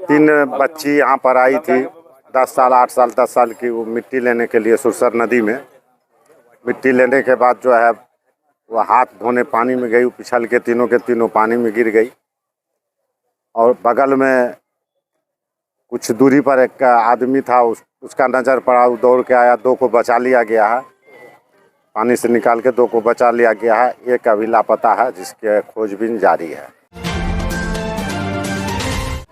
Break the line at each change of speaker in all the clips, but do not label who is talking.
तीन बच्ची यहाँ पर आई थी, 10 साल 8 साल 10 साल की। वो मिट्टी लेने के लिए सुरसर नदी में मिट्टी लेने के बाद जो है वो हाथ धोने पानी में गई, पिछल के तीनों पानी में गिर गई। और बगल में कुछ दूरी पर एक आदमी था, उसका नज़र पड़ा, वो दौड़ के आया, 2 को बचा लिया गया है, पानी से निकाल के 2 को बचा लिया गया है। एक अभी लापता है, जिसके खोजबीन जारी है।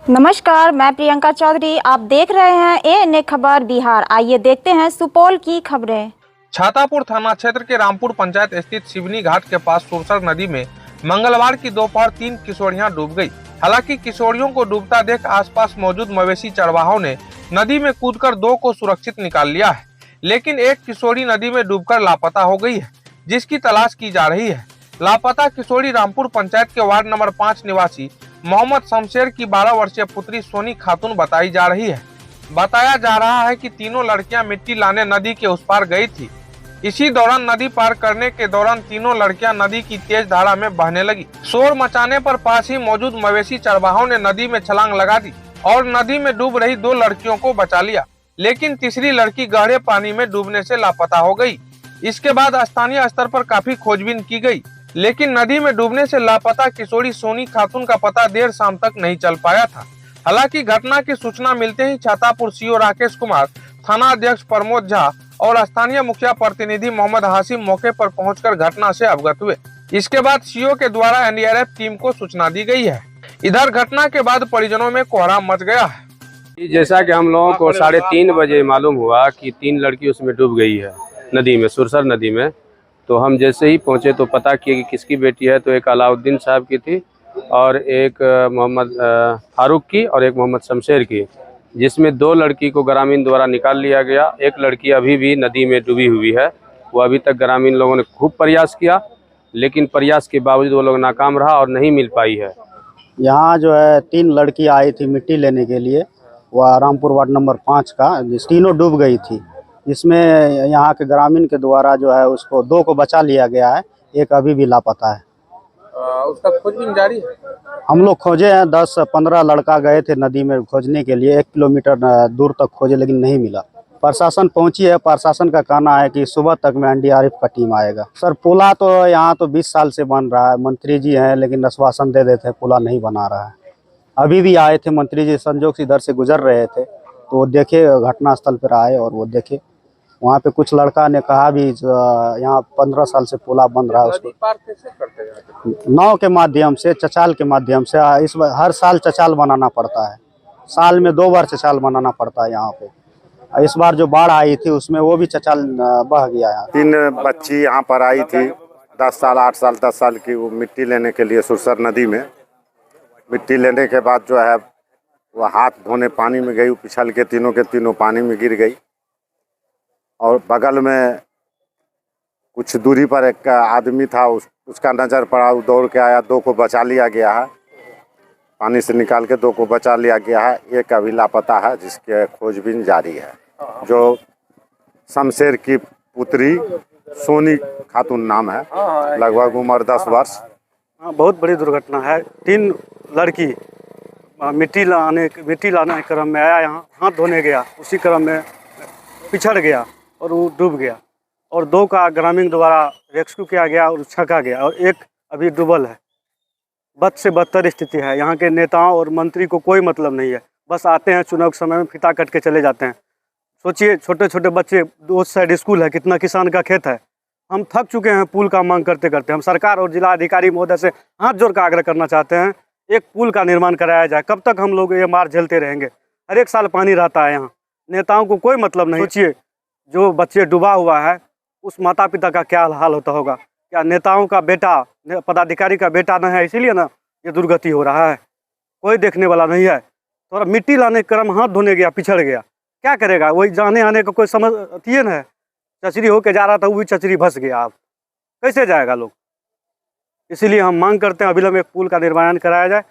नमस्कार, मैं प्रियंका चौधरी, आप देख रहे हैं ANA खबर बिहार। आइए देखते हैं सुपौल की खबरें।
छातापुर थाना क्षेत्र के रामपुर पंचायत स्थित शिवनी घाट के पास सुरसर नदी में मंगलवार की दोपहर 3 किशोरियां डूब गई। हालांकि किशोरियों को डूबता देख आसपास मौजूद मवेशी चरवाहों ने नदी में कूदकर 2 को सुरक्षित निकाल लिया है, लेकिन एक किशोरी नदी में डूबकर लापता हो गई है, जिसकी तलाश की जा रही है। लापता किशोरी रामपुर पंचायत के वार्ड नंबर 5 निवासी मोहम्मद शमशेर की 12 वर्षीय पुत्री सोनी खातून बताई जा रही है। बताया जा रहा है कि तीनों लड़कियां मिट्टी लाने नदी के उस पार गई थी। इसी दौरान नदी पार करने के दौरान तीनों लड़कियां नदी की तेज धारा में बहने लगी। शोर मचाने पर पास ही मौजूद मवेशी चरवाहों ने नदी में छलांग लगा दी और नदी में डूब रही 2 लड़कियों को बचा लिया, लेकिन तीसरी लड़की गहरे पानी में डूबने से लापता हो गई। इसके बाद स्थानीय स्तर पर काफी खोजबीन की गई, लेकिन नदी में डूबने से लापता किशोरी सोनी खातून का पता देर शाम तक नहीं चल पाया था। हालांकि घटना की सूचना मिलते ही छातापुर सीओ राकेश कुमार, थाना अध्यक्ष प्रमोद झा और स्थानीय मुखिया प्रतिनिधि मोहम्मद हाशिम मौके पर पहुंचकर घटना से अवगत हुए। इसके बाद सीओ के द्वारा NDRF टीम को सूचना दी गई है। इधर घटना के बाद परिजनों में कोहराम मच गया है।
जैसा कि हम लोगों को 3:30 बजे मालूम हुआ कि 3 लड़की उसमें डूब गई है नदी में, सुरसर नदी में। तो हम जैसे ही पहुंचे तो पता किए कि किसकी बेटी है, तो एक अलाउद्दीन साहब की थी और एक मोहम्मद फारूक की और एक मोहम्मद शमशेर की, जिसमें 2 लड़की को ग्रामीण द्वारा निकाल लिया गया। एक लड़की अभी भी नदी में डूबी हुई है। वो अभी तक ग्रामीण लोगों ने खूब प्रयास किया, लेकिन प्रयास के बावजूद वो लोग नाकाम रहा और नहीं मिल पाई है।
यहाँ जो है 3 लड़की आई थी मिट्टी लेने के लिए, वह रामपुर वार्ड नंबर 5 का, तीनों डूब गई थी। इसमें यहाँ के ग्रामीण के द्वारा जो है उसको 2 को बचा लिया गया है, एक अभी भी लापता है।
उसका खोजबीन जारी है।
हम लोग खोजे हैं, 10-15 लड़का गए थे नदी में खोजने के लिए, 1 किलोमीटर दूर तक खोजे, लेकिन नहीं मिला। प्रशासन पहुंची है, प्रशासन का कहना है कि सुबह तक में NDRF का टीम आएगा। सर पुला तो यहाँ तो 20 साल से बन रहा है, मंत्री जी हैं लेकिन आश्वासन दे देते हैं पुला नहीं बना रहा है। अभी भी आए थे मंत्री जी, संजोग से इधर से गुजर रहे थे तो वो देखे, घटनास्थल पर आए और वो देखे वहाँ पे कुछ लड़का ने कहा भी यहाँ 15 साल से पुला बन रहा है, उसको नाव के माध्यम से, चचाल के माध्यम से। इस हर साल चचाल बनाना पड़ता है, साल में 2 बार चचाल बनाना पड़ता है यहाँ पे। इस बार जो बाढ़ आई थी उसमें वो भी चचाल बह गया है।
3 बच्ची यहाँ पर आई थी, 10 साल 8 साल 10 साल की। वो मिट्टी लेने के लिए सुरसर नदी में मिट्टी लेने के बाद जो है वो हाथ धोने पानी में गई, पिछल के तीनों पानी में गिर गई। और बगल में कुछ दूरी पर एक आदमी था, उसका नज़र पड़ा, वो दौड़ के आया, 2 को बचा लिया गया है, पानी से निकाल के 2 को बचा लिया गया है। एक अभी लापता है, जिसके खोजबीन जारी है। जो शमशेर की पुत्री सोनी खातून नाम है, लगभग उम्र 10 वर्ष।
बहुत बड़ी दुर्घटना है। 3 लड़की मिट्टी लाने के क्रम में आया, यहाँ हाथ धोने गया, उसी क्रम में पिछड़ गया और वो डूब गया। और 2 का ग्रामीण द्वारा रेस्क्यू किया गया और छका गया, और एक अभी डूबल है। बद से बदतर स्थिति है। यहाँ के नेताओं और मंत्री को कोई मतलब नहीं है, बस आते हैं चुनाव के समय में फिता कट के चले जाते हैं। सोचिए, छोटे छोटे बच्चे, 2 साइड स्कूल है, कितना किसान का खेत है। हम थक चुके हैं पुल का मांग करते करते। हम सरकार और जिला अधिकारी महोदय से हाथ जोड़ कर आग्रह करना चाहते हैं, एक पुल का निर्माण कराया जाए। कब तक हम लोग ये मार झेलते रहेंगे? हर एक साल पानी रहता है यहाँ, नेताओं को कोई मतलब नहीं। सोचिए, जो बच्चे डूबा हुआ है उस माता पिता का क्या हाल होता होगा। क्या नेताओं का बेटा, पदाधिकारी का बेटा नहीं है, इसीलिए ना ये दुर्गति हो रहा है? कोई देखने वाला नहीं है। थोड़ा मिट्टी लाने के क्रम हाथ धोने गया, पिछड़ गया, क्या करेगा? वही जाने आने का कोई समझ अतिये न है। चचरी होके जा रहा था, वो भी चचरी फंस गया। अब कैसे जाएगा लोग? इसीलिए हम मांग करते हैं अविलंब एक पुल का निर्माण कराया जाए।